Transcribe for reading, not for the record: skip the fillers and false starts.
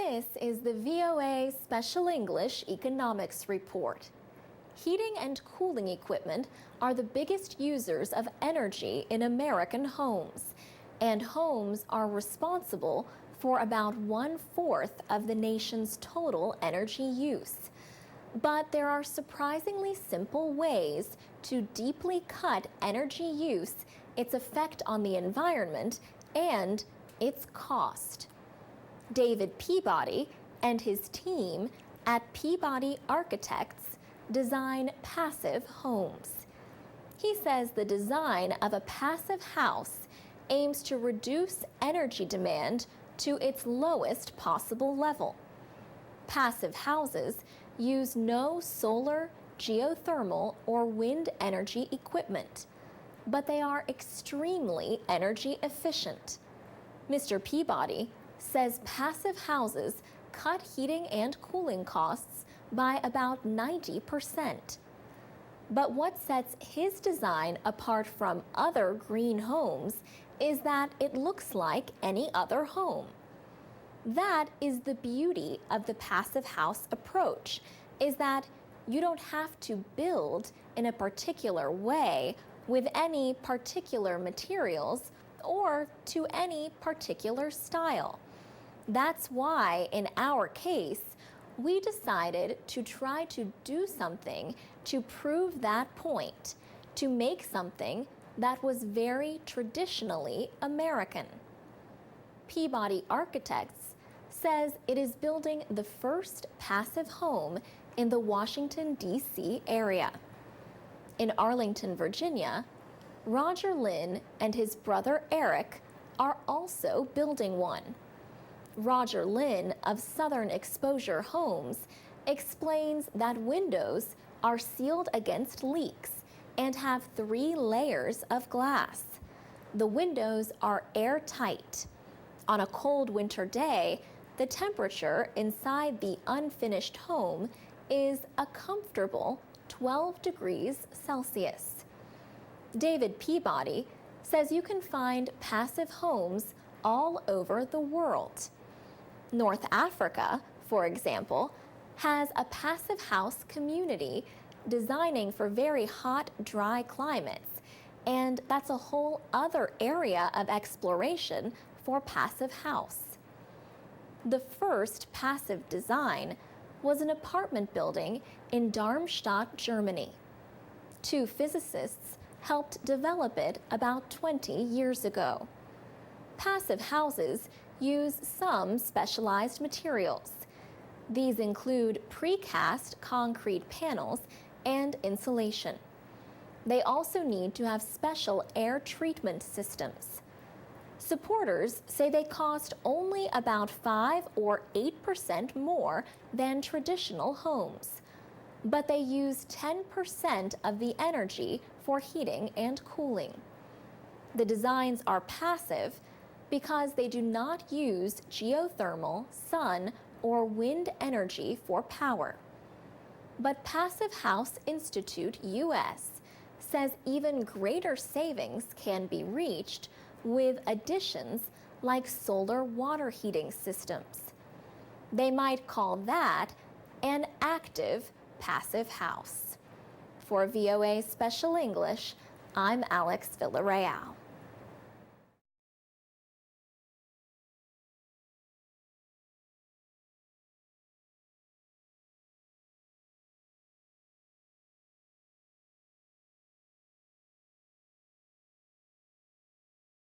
This is the VOA Special English Economics Report. Heating and cooling equipment are the biggest users of energy in American homes, and homes are responsible for about 1/4 of the nation's total energy use. But there are surprisingly simple ways to deeply cut energy use, its effect on the environment, and its cost. David Peabody and his team at Peabody Architects design passive homes. He says the design of a passive house aims to reduce energy demand to its lowest possible level. Passive houses use no solar, geothermal, or wind energy equipment, but they are extremely energy efficient. Mr. Peabody says passive houses cut heating and cooling costs by about 90%. But what sets his design apart from other green homes is that it looks like any other home. That is the beauty of the passive house approach, is that you don't have to build in a particular way with any particular materials or to any particular style. That's why, in our case, we decided to try to do something to prove that point, to make something that was very traditionally American. Peabody Architects says it is building the first passive home in the Washington, D.C. area. In Arlington, Virginia, Roger Lynn and his brother Eric are also building one. Roger Lynn of Southern Exposure Homes explains that windows are sealed against leaks and have 3 layers of glass. The windows are airtight. On a cold winter day, the temperature inside the unfinished home is a comfortable 12 degrees Celsius. David Peabody says you can find passive homes all over the world. North Africa, for example, has a passive house community designing for very hot, dry climates, and that's a whole other area of exploration for passive house. The first passive design was an apartment building in Darmstadt, Germany. 2 physicists helped develop it about 20 years ago. Passive houses use some specialized materials. These include precast concrete panels and insulation. They also need to have special air treatment systems. Supporters say they cost only about 5 or 8% more than traditional homes, but they use 10% of the energy for heating and cooling. The designs are passive because they do not use geothermal, sun, or wind energy for power. But Passive House Institute US says even greater savings can be reached with additions like solar water heating systems. They might call that an active passive house. For VOA Special English, I'm Alex Villarreal.